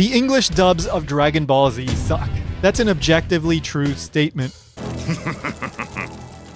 The English dubs of Dragon Ball Z suck. That's an objectively true statement.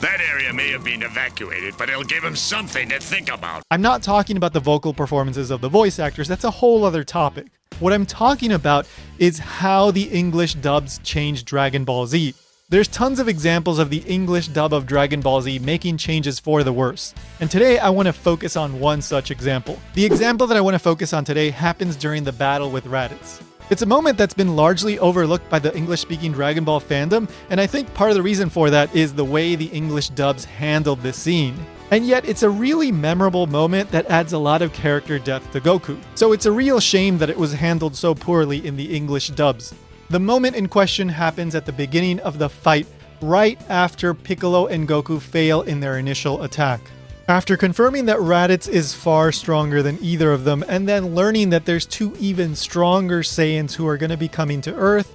That area may have been evacuated, but it'll give him something to think about. I'm not talking about the vocal performances of the voice actors. That's a whole other topic. What I'm talking about is how the English dubs changed Dragon Ball Z. There's tons of examples of the English dub of Dragon Ball Z making changes for the worse. And today I want to focus on one such example. The example that I want to focus on today happens during the battle with Raditz. It's a moment that's been largely overlooked by the English-speaking Dragon Ball fandom, and I think part of the reason for that is the way the English dubs handled this scene. And yet, it's a really memorable moment that adds a lot of character depth to Goku. So it's a real shame that it was handled so poorly in the English dubs. The moment in question happens at the beginning of the fight, right after Piccolo and Goku fail in their initial attack. After confirming that Raditz is far stronger than either of them, and then learning that there's two even stronger Saiyans who are going to be coming to Earth,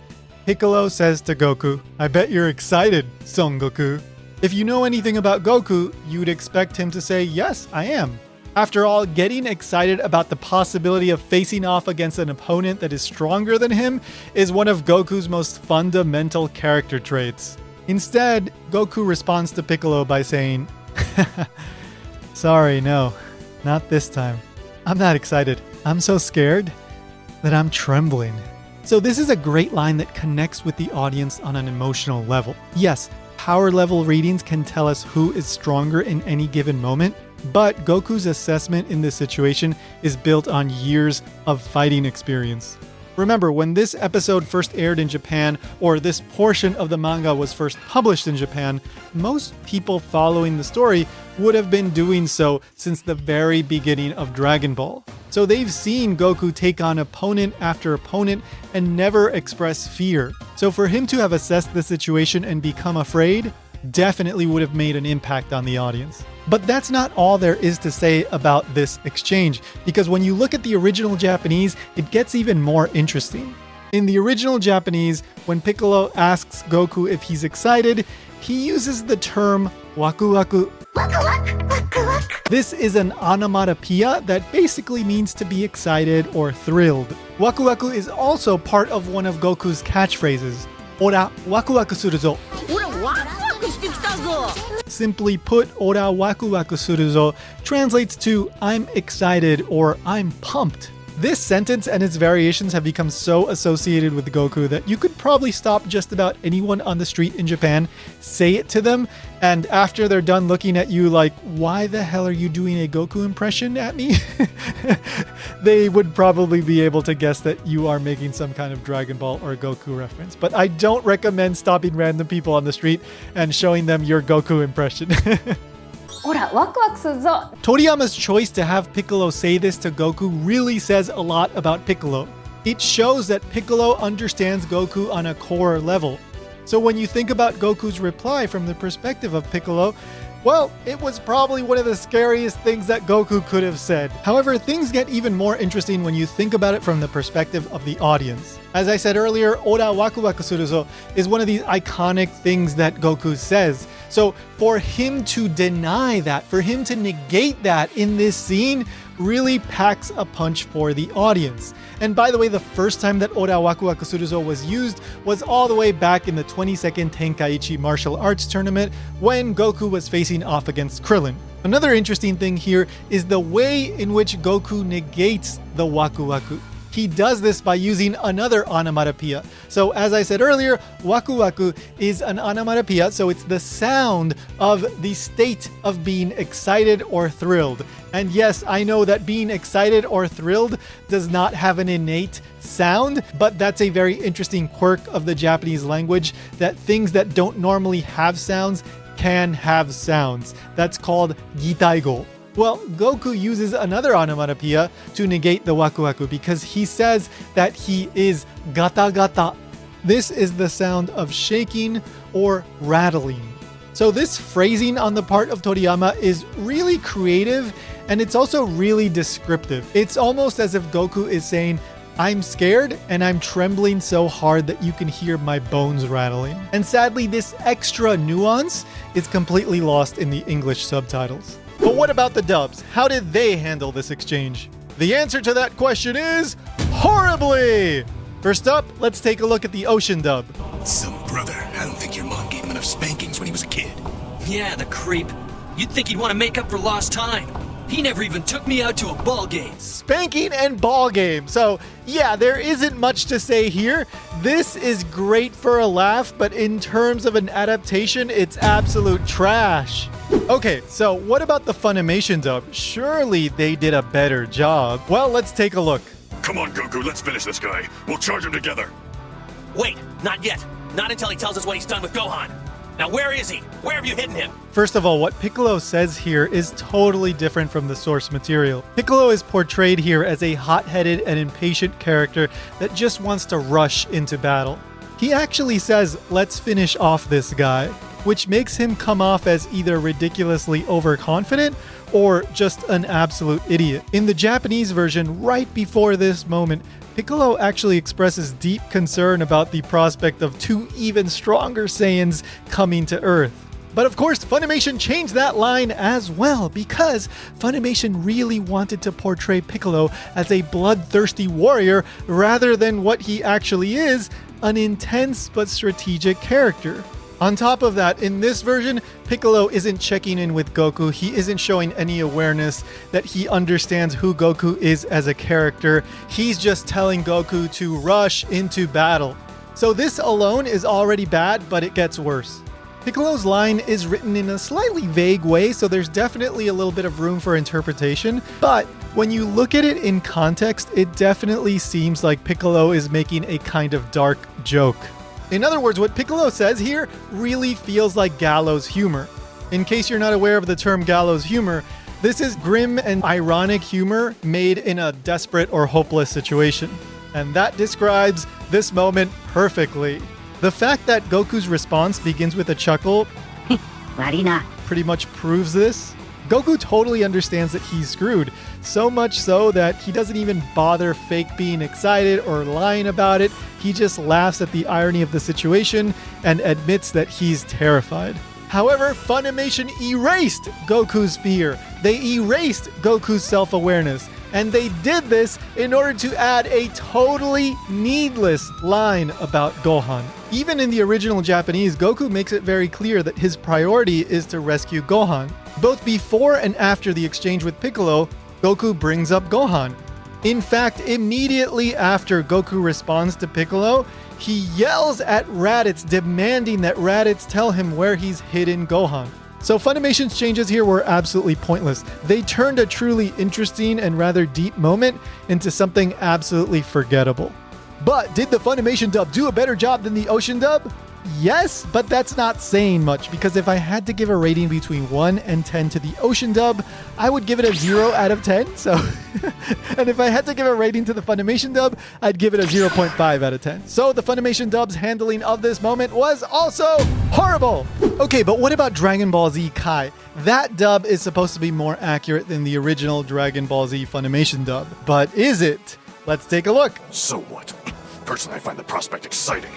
Piccolo says to Goku, "I bet you're excited, Son Goku." If you know anything about Goku, you'd expect him to say, "Yes, I am." After all, getting excited about the possibility of facing off against an opponent that is stronger than him is one of Goku's most fundamental character traits. Instead, Goku responds to Piccolo by saying, "Sorry, no, not this time. I'm not excited. I'm so scared that I'm trembling." So this is a great line that connects with the audience on an emotional level. Yes, power level readings can tell us who is stronger in any given moment, but Goku's assessment in this situation is built on years of fighting experience. Remember, when this episode first aired in Japan, or this portion of the manga was first published in Japan, most people following the story would have been doing so since the very beginning of Dragon Ball. So they've seen Goku take on opponent after opponent and never express fear. So for him to have assessed the situation and become afraid definitely would have made an impact on the audience. But that's not all there is to say about this exchange, because when you look at the original Japanese, it gets even more interesting. In the original Japanese, when Piccolo asks Goku if he's excited, he uses the term wakuwaku. This is an onomatopoeia that basically means to be excited or thrilled. Wakuwaku is also part of one of Goku's catchphrases. Ora wakuwaku suru zo. Simply put, Ora wakuwaku suru zo translates to "I'm excited" or "I'm pumped." This sentence and its variations have become so associated with Goku that you could probably stop just about anyone on the street in Japan, say it to them, and after they're done looking at you like, "Why the hell are you doing a Goku impression at me?" they would probably be able to guess that you are making some kind of Dragon Ball or Goku reference. But I don't recommend stopping random people on the street and showing them your Goku impression. Toriyama's choice to have Piccolo say this to Goku really says a lot about Piccolo. It shows that Piccolo understands Goku on a core level. So when you think about Goku's reply from the perspective of Piccolo, well, it was probably one of the scariest things that Goku could have said. However, things get even more interesting when you think about it from the perspective of the audience. As I said earlier, Ora wakuwaku suru zo is one of these iconic things that Goku says. So for him to deny that, for him to negate that in this scene, really packs a punch for the audience. And by the way, the first time that Ora wakuwaku suru zo was used was all the way back in the 22nd Tenkaichi martial arts tournament when Goku was facing off against Krillin. Another interesting thing here is the way in which Goku negates the wakuwaku. He does this by using another onomatopoeia. So as I said earlier, wakuwaku is an onomatopoeia, so it's the sound of the state of being excited or thrilled. And yes, I know that being excited or thrilled does not have an innate sound, but that's a very interesting quirk of the Japanese language, that things that don't normally have sounds can have sounds. That's called gitaigo. Well, Goku uses another onomatopoeia to negate the wakuwaku because he says that he is gata gata. This is the sound of shaking or rattling. So this phrasing on the part of Toriyama is really creative, and it's also really descriptive. It's almost as if Goku is saying, "I'm scared and I'm trembling so hard that you can hear my bones rattling." And sadly, this extra nuance is completely lost in the English subtitles. But what about the dubs? How did they handle this exchange? The answer to that question is horribly! First up, let's take a look at the Ocean dub. Some brother. I don't think your mom gave him enough spankings when he was a kid. Yeah, the creep. You'd think he'd want to make up for lost time. He never even took me out to a ball game. Spanking and ball game. So, yeah, there isn't much to say here. This is great for a laugh, but in terms of an adaptation, it's absolute trash. Okay, so what about the Funimation dub? Surely they did a better job. Well, let's take a look. Come on, Goku, let's finish this guy. We'll charge him together. Wait, not yet. Not until he tells us what he's done with Gohan. Now where is he? Where have you hidden him? First of all, what Piccolo says here is totally different from the source material. Piccolo is portrayed here as a hot-headed and impatient character that just wants to rush into battle. He actually says, "Let's finish off this guy," which makes him come off as either ridiculously overconfident or just an absolute idiot. In the Japanese version, right before this moment, Piccolo actually expresses deep concern about the prospect of two even stronger Saiyans coming to Earth. But of course, Funimation changed that line as well because Funimation really wanted to portray Piccolo as a bloodthirsty warrior rather than what he actually is, an intense but strategic character. On top of that, in this version, Piccolo isn't checking in with Goku. He isn't showing any awareness that he understands who Goku is as a character. He's just telling Goku to rush into battle. So this alone is already bad, but it gets worse. Piccolo's line is written in a slightly vague way, so there's definitely a little bit of room for interpretation. But when you look at it in context, it definitely seems like Piccolo is making a kind of dark joke. In other words, what Piccolo says here really feels like gallows humor. In case you're not aware of the term gallows humor, this is grim and ironic humor made in a desperate or hopeless situation. And that describes this moment perfectly. The fact that Goku's response begins with a chuckle pretty much proves this. Goku totally understands that he's screwed, so much so that he doesn't even bother fake being excited or lying about it. He just laughs at the irony of the situation and admits that he's terrified. However, Funimation erased Goku's fear. They erased Goku's self-awareness. And they did this in order to add a totally needless line about Gohan. Even in the original Japanese, Goku makes it very clear that his priority is to rescue Gohan. Both before and after the exchange with Piccolo, Goku brings up Gohan. In fact, immediately after Goku responds to Piccolo, he yells at Raditz, demanding that Raditz tell him where he's hidden Gohan. So Funimation's changes here were absolutely pointless. They turned a truly interesting and rather deep moment into something absolutely forgettable. But did the Funimation dub do a better job than the Ocean dub? Yes, but that's not saying much, because if I had to give a rating between 1 and 10 to the Ocean dub, I would give it a 0 out of 10. So, and if I had to give a rating to the Funimation dub, I'd give it a 0.5 out of 10. So the Funimation dub's handling of this moment was also horrible. Okay, but what about Dragon Ball Z Kai? That dub is supposed to be more accurate than the original Dragon Ball Z Funimation dub. But is it? Let's take a look. So what? Personally, I find the prospect exciting.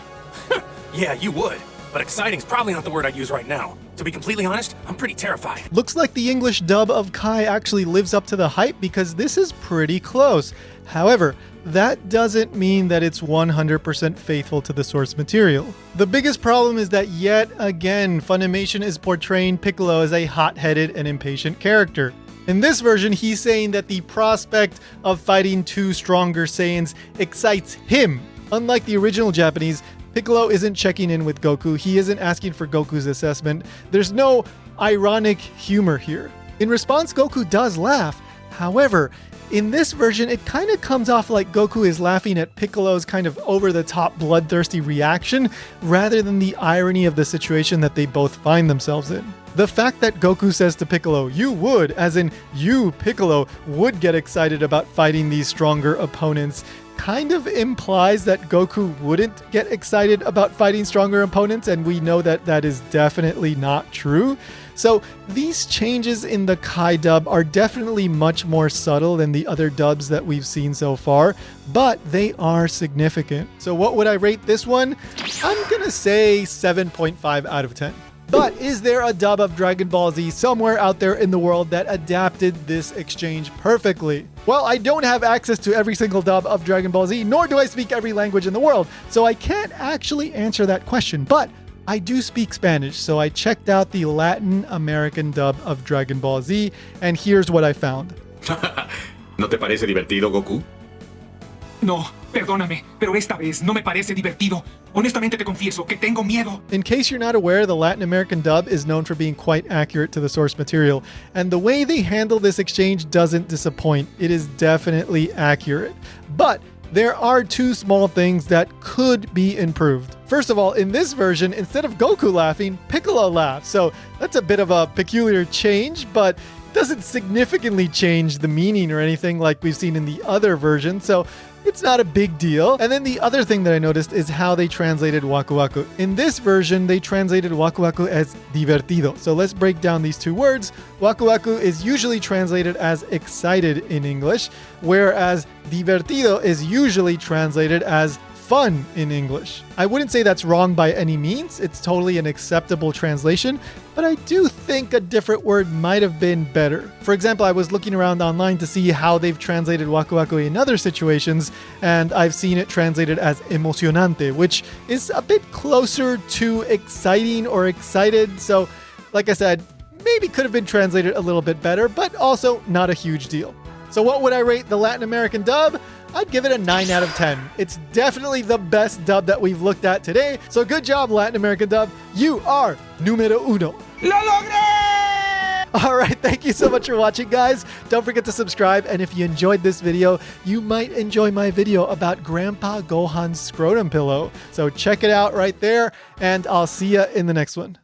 Yeah, you would. But exciting's probably not the word I'd use right now. To be completely honest, I'm pretty terrified. Looks like the English dub of Kai actually lives up to the hype because this is pretty close. However, that doesn't mean that it's 100% faithful to the source material. The biggest problem is that yet again, Funimation is portraying Piccolo as a hot-headed and impatient character. In this version, he's saying that the prospect of fighting two stronger Saiyans excites him. Unlike the original Japanese, Piccolo isn't checking in with Goku. He isn't asking for Goku's assessment. There's no ironic humor here. In response, Goku does laugh. However, in this version, it kind of comes off like Goku is laughing at Piccolo's kind of over-the-top bloodthirsty reaction rather than the irony of the situation that they both find themselves in. The fact that Goku says to Piccolo, "You would," as in you, Piccolo, would get excited about fighting these stronger opponents, kind of implies that Goku wouldn't get excited about fighting stronger opponents, and we know that that is definitely not true. So these changes in the Kai dub are definitely much more subtle than the other dubs that we've seen so far, but they are significant. So what would I rate this one? I'm gonna say 7.5 out of 10. But is there a dub of Dragon Ball Z somewhere out there in the world that adapted this exchange perfectly? Well, I don't have access to every single dub of Dragon Ball Z, nor do I speak every language in the world, so I can't actually answer that question. But I do speak Spanish, so I checked out the Latin American dub of Dragon Ball Z, and here's what I found. ¿No te parece divertido, Goku? No, perdóname, pero esta vez no me parece divertido. Honestamente te confieso que tengo miedo. In case you're not aware, the Latin American dub is known for being quite accurate to the source material, and the way they handle this exchange doesn't disappoint. It is definitely accurate. But there are two small things that could be improved. First of all, in this version, instead of Goku laughing, Piccolo laughs. So that's a bit of a peculiar change, but doesn't significantly change the meaning or anything like we've seen in the other version. So it's not a big deal. And then the other thing that I noticed is how they translated wakuwaku. In this version, they translated wakuwaku as divertido. So let's break down these two words. Wakuwaku is usually translated as excited in English, whereas divertido is usually translated as fun in English. I wouldn't say that's wrong by any means. It's totally an acceptable translation, but I do think a different word might have been better. For example, I was looking around online to see how they've translated wakuwaku in other situations, and I've seen it translated as emocionante, which is a bit closer to exciting or excited. So, like I said, maybe could have been translated a little bit better, but also not a huge deal. So what would I rate the Latin American dub? I'd give it a 9 out of 10. It's definitely the best dub that we've looked at today. So good job, Latin American dub. You are numero uno. ¡Lo logré! All right, thank you so much for watching, guys. Don't forget to subscribe, and if you enjoyed this video, you might enjoy my video about Grandpa Gohan's scrotum pillow. So check it out right there, and I'll see you in the next one.